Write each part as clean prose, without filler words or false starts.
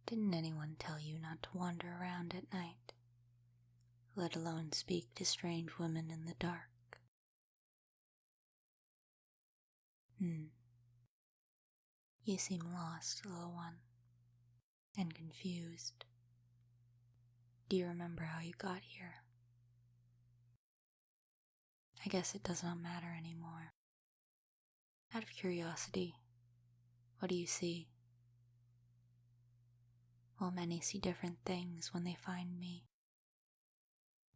Didn't anyone tell you not to wander around at night, let alone speak to strange women in the dark? You seem lost, little one, and confused. Do you remember how you got here? I guess it does not matter anymore. Out of curiosity, what do you see? Well, many see different things when they find me.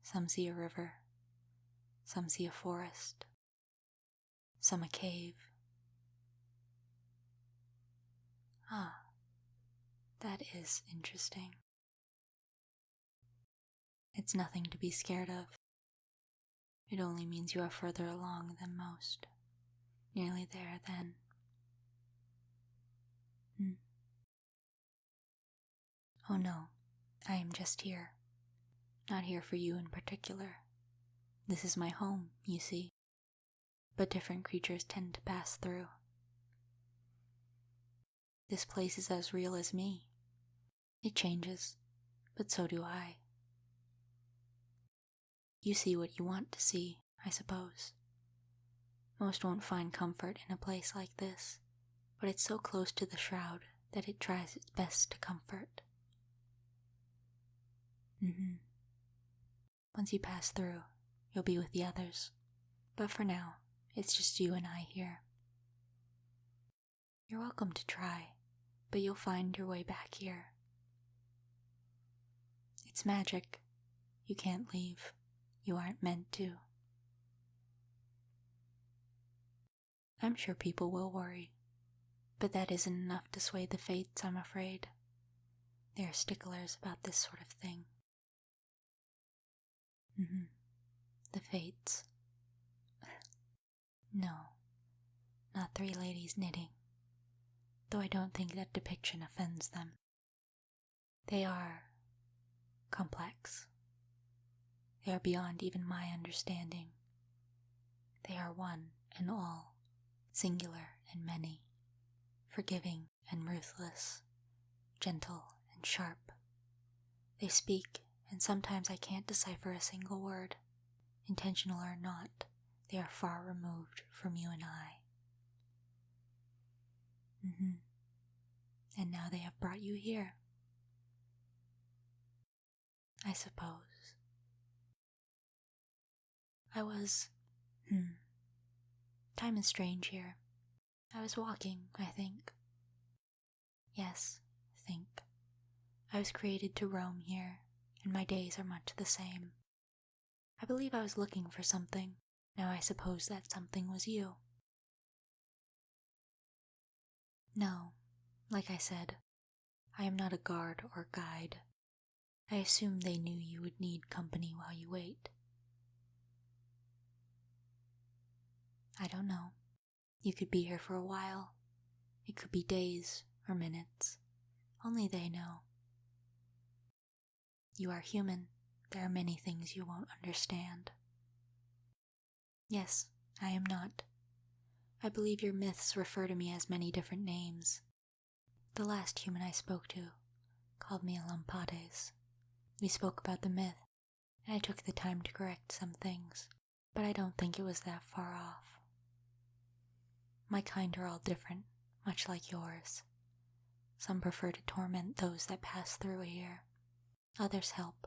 Some see a river, some see a forest, some a cave. Ah, that is interesting. It's nothing to be scared of. It only means you are further along than most. Nearly there, then. Oh no, I am just here. Not here for you in particular. This is my home, you see. But different creatures tend to pass through. This place is as real as me. It changes, but so do I. You see what you want to see, I suppose. Most won't find comfort in a place like this, but it's so close to the shroud that it tries its best to comfort. Once you pass through, you'll be with the others. But for now, it's just you and I here. You're welcome to try, but you'll find your way back here. It's magic. You can't leave. You aren't meant to. I'm sure people will worry, but that isn't enough to sway the fates, I'm afraid. They're sticklers about this sort of thing. The fates. No, not three ladies knitting, though I don't think that depiction offends them. They are complex. They are beyond even my understanding. They are one and all, singular and many, forgiving and ruthless, gentle and sharp. They speak, and sometimes I can't decipher a single word. Intentional or not, they are far removed from you and I. And now they have brought you here. I suppose. I was, time is strange here. I was walking, I think. Yes, think. I was created to roam here, and my days are much the same. I believe I was looking for something. Now I suppose that something was you. No, like I said, I am not a guard or guide. I assumed they knew you would need company while you wait. I don't know. You could be here for a while. It could be days or minutes. Only they know. You are human. There are many things you won't understand. Yes, I am not. I believe your myths refer to me as many different names. The last human I spoke to called me a lampades. We spoke about the myth, and I took the time to correct some things, but I don't think it was that far off. My kind are all different, much like yours. Some prefer to torment those that pass through here. Others help.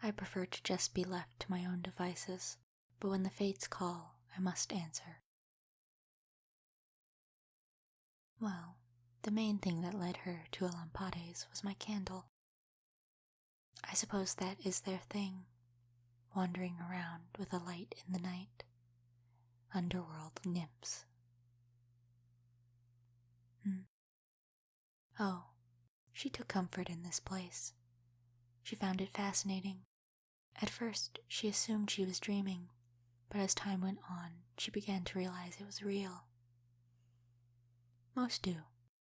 I prefer to just be left to my own devices, but when the fates call, I must answer. Well, the main thing that led her to Alampades was my candle. I suppose that is their thing, wandering around with a light in the night. Underworld nymphs. Oh, she took comfort in this place. She found it fascinating. At first, she assumed she was dreaming, but as time went on, she began to realize it was real. Most do.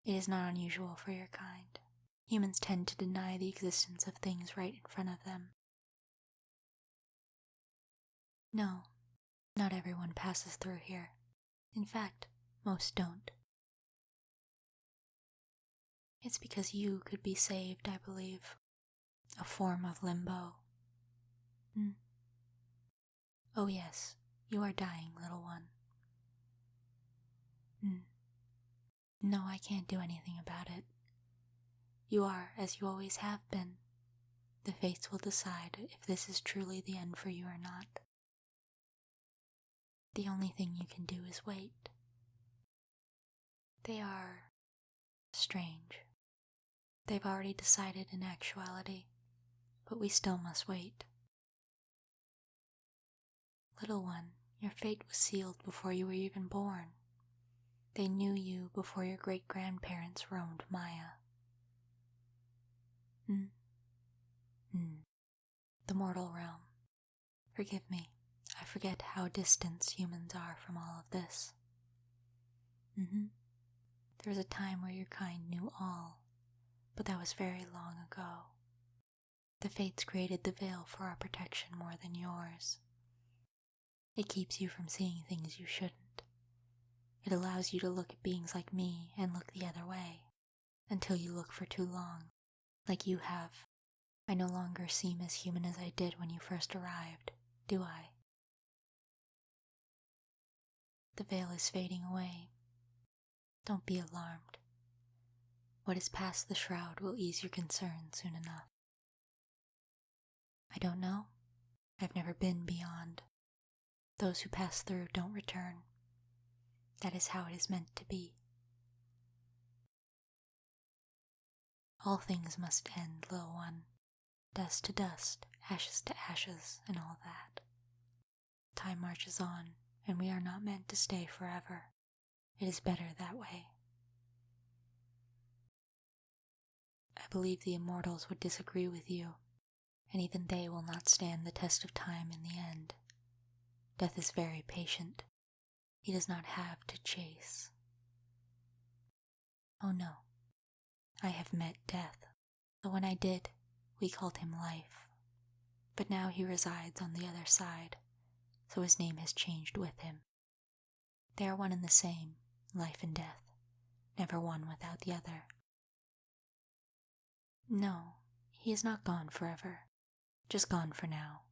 It is not unusual for your kind. Humans tend to deny the existence of things right in front of them. No, not everyone passes through here. In fact, most don't. It's because you could be saved, I believe. A form of limbo. Oh yes, you are dying, little one. No, I can't do anything about it. You are as you always have been. The fates will decide if this is truly the end for you or not. The only thing you can do is wait. They are strange. They've already decided in actuality, but we still must wait. Little one, your fate was sealed before you were even born. They knew you before your great-grandparents roamed Maya. The mortal realm. Forgive me, I forget how distant humans are from all of this. There was a time where your kind knew all, but that was very long ago. The fates created the veil for our protection more than yours. It keeps you from seeing things you shouldn't. It allows you to look at beings like me and look the other way, until you look for too long, like you have. I no longer seem as human as I did when you first arrived, do I? The veil is fading away. Don't be alarmed. What is past the shroud will ease your concern soon enough. I don't know. I've never been beyond. Those who pass through don't return. That is how it is meant to be. All things must end, little one. Dust to dust, ashes to ashes, and all that. Time marches on, and we are not meant to stay forever. It is better that way. I believe the immortals would disagree with you, and even they will not stand the test of time in the end. Death is very patient. He does not have to chase. Oh no, I have met death, but when I did, we called him life. But now he resides on the other side, so his name has changed with him. They are one and the same, life and death, never one without the other. No, he is not gone forever, just gone for now.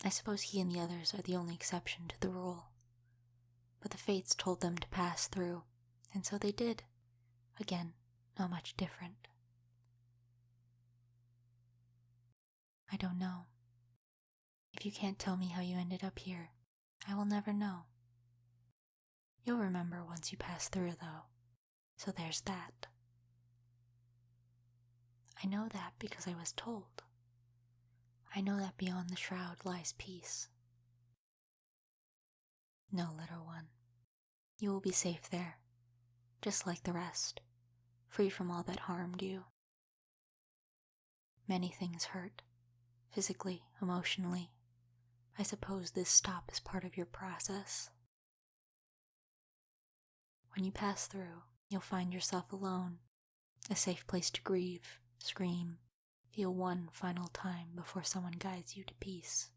I suppose he and the others are the only exception to the rule. But the fates told them to pass through, and so they did. Again, not much different. I don't know. If you can't tell me how you ended up here, I will never know. You'll remember once you pass through, though, so there's that. I know that because I was told. I know that beyond the shroud lies peace. No, little one. You will be safe there, just like the rest, free from all that harmed you. Many things hurt, physically, emotionally. I suppose this stop is part of your process. When you pass through, you'll find yourself alone, a safe place to grieve, scream, feel one final time before someone guides you to peace.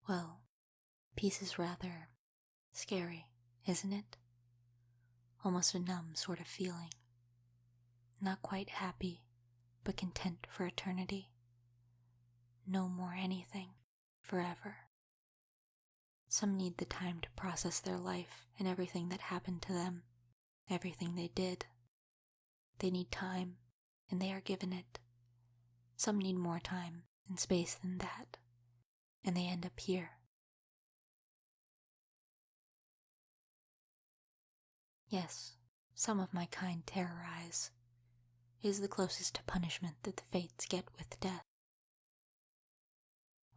Well, peace is rather scary, isn't it? Almost a numb sort of feeling. Not quite happy, but content for eternity. No more anything, forever. Some need the time to process their life and everything that happened to them, everything they did. They need time, and they are given it. Some need more time and space than that, and they end up here. Yes, some of my kind terrorize. It is the closest to punishment that the fates get with death.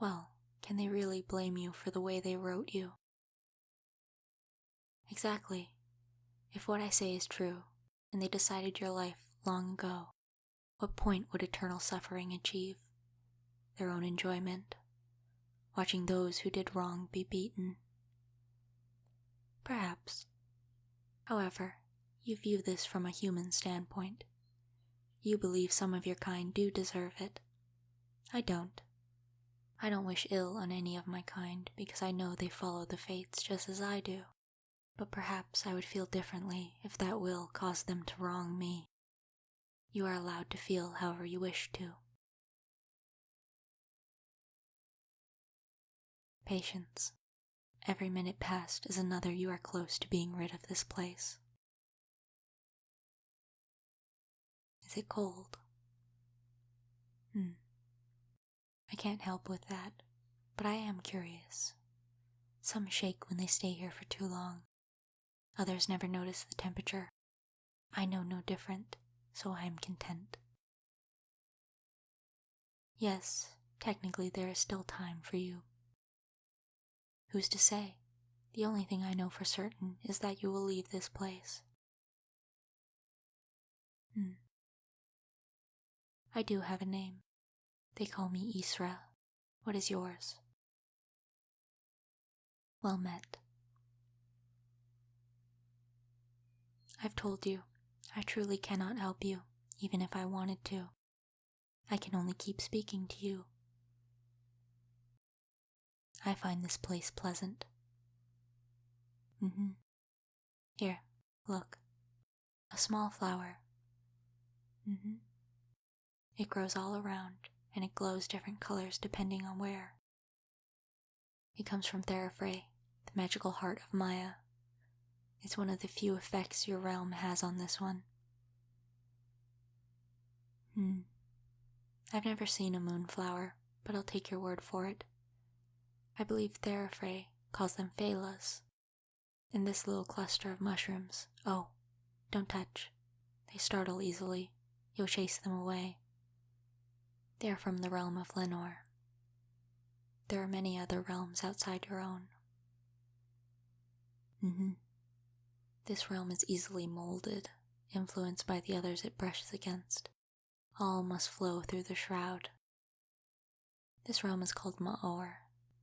Well, can they really blame you for the way they wrote you? Exactly. If what I say is true, and they decided your life long ago, what point would eternal suffering achieve? Their own enjoyment? Watching those who did wrong be beaten? Perhaps. However, you view this from a human standpoint. You believe some of your kind do deserve it. I don't. I don't wish ill on any of my kind because I know they follow the fates just as I do. But perhaps I would feel differently if that will caused them to wrong me. You are allowed to feel however you wish to. Patience. Every minute past is another you are close to being rid of this place. Is it cold? I can't help with that, but I am curious. Some shake when they stay here for too long. Others never notice the temperature. I know no different, so I am content. Yes, technically there is still time for you. Who's to say? The only thing I know for certain is that you will leave this place. I do have a name. They call me Isra. What is yours? Well met. I've told you, I truly cannot help you, even if I wanted to. I can only keep speaking to you. I find this place pleasant. Here, look. A small flower. It grows all around, and it glows different colors depending on where. It comes from F4A, the magical heart of Maya. It's one of the few effects your realm has on this one. I've never seen a moonflower, but I'll take your word for it. I believe F4A calls them phalas. In this little cluster of mushrooms, oh, don't touch. They startle easily. You'll chase them away. They are from the realm of Lenore. There are many other realms outside your own. This realm is easily molded, influenced by the others it brushes against. All must flow through the shroud. This realm is called Maor,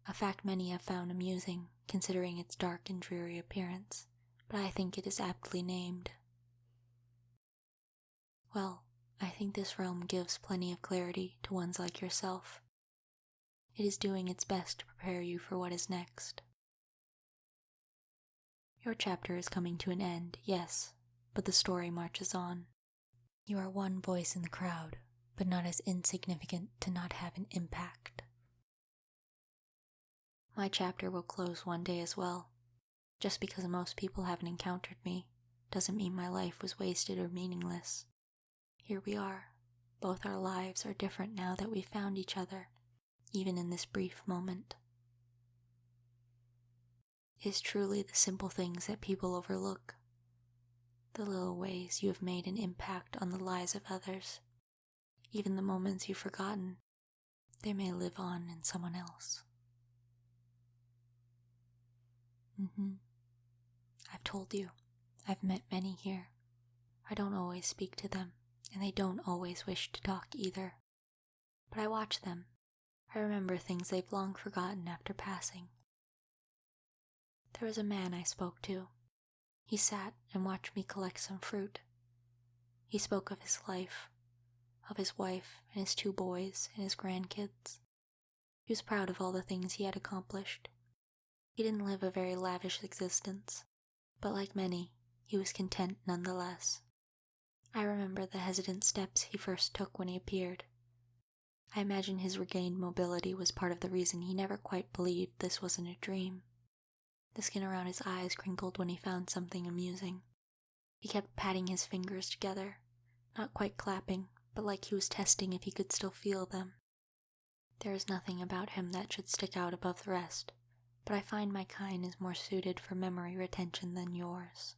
a fact many have found amusing, considering its dark and dreary appearance, but I think it is aptly named. Well, I think this realm gives plenty of clarity to ones like yourself. It is doing its best to prepare you for what is next. Your chapter is coming to an end, yes, but the story marches on. You are one voice in the crowd, but not as insignificant to not have an impact. My chapter will close one day as well. Just because most people haven't encountered me doesn't mean my life was wasted or meaningless. Here we are. Both our lives are different now that we've found each other, even in this brief moment. It is truly the simple things that people overlook. The little ways you have made an impact on the lives of others. Even the moments you've forgotten, they may live on in someone else. I've told you, I've met many here. I don't always speak to them, and they don't always wish to talk either. But I watch them. I remember things they've long forgotten after passing. There was a man I spoke to. He sat and watched me collect some fruit. He spoke of his life, of his wife and his 2 boys and his grandkids. He was proud of all the things he had accomplished. He didn't live a very lavish existence, but like many, he was content nonetheless. I remember the hesitant steps he first took when he appeared. I imagine his regained mobility was part of the reason he never quite believed this wasn't a dream. The skin around his eyes crinkled when he found something amusing. He kept patting his fingers together, not quite clapping, but like he was testing if he could still feel them. There is nothing about him that should stick out above the rest, but I find my kind is more suited for memory retention than yours.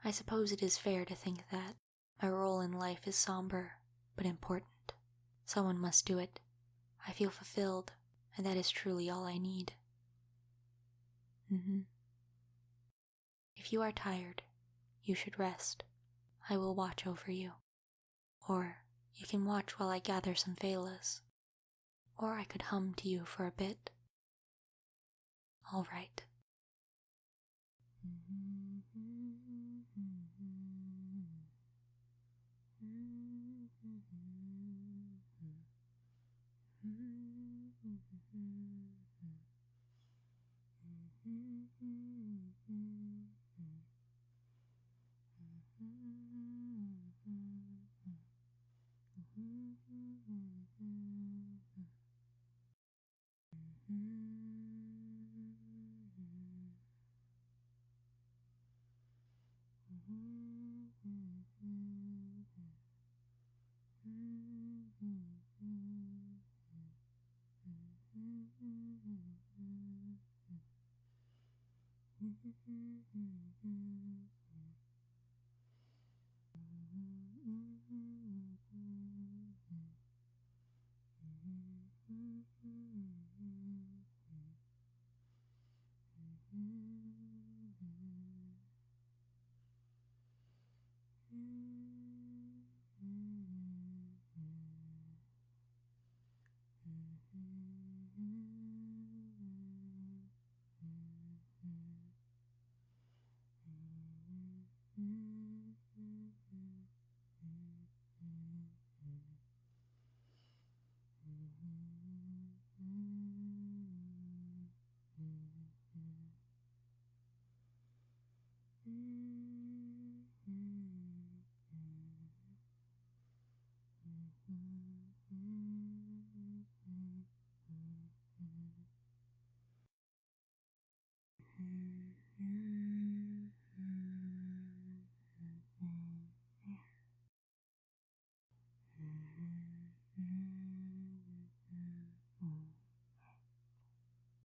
I suppose it is fair to think that my role in life is somber, but important. Someone must do it. I feel fulfilled, and that is truly all I need. If you are tired, you should rest. I will watch over you. Or you can watch while I gather some phalas. Or I could hum to you for a bit. All right.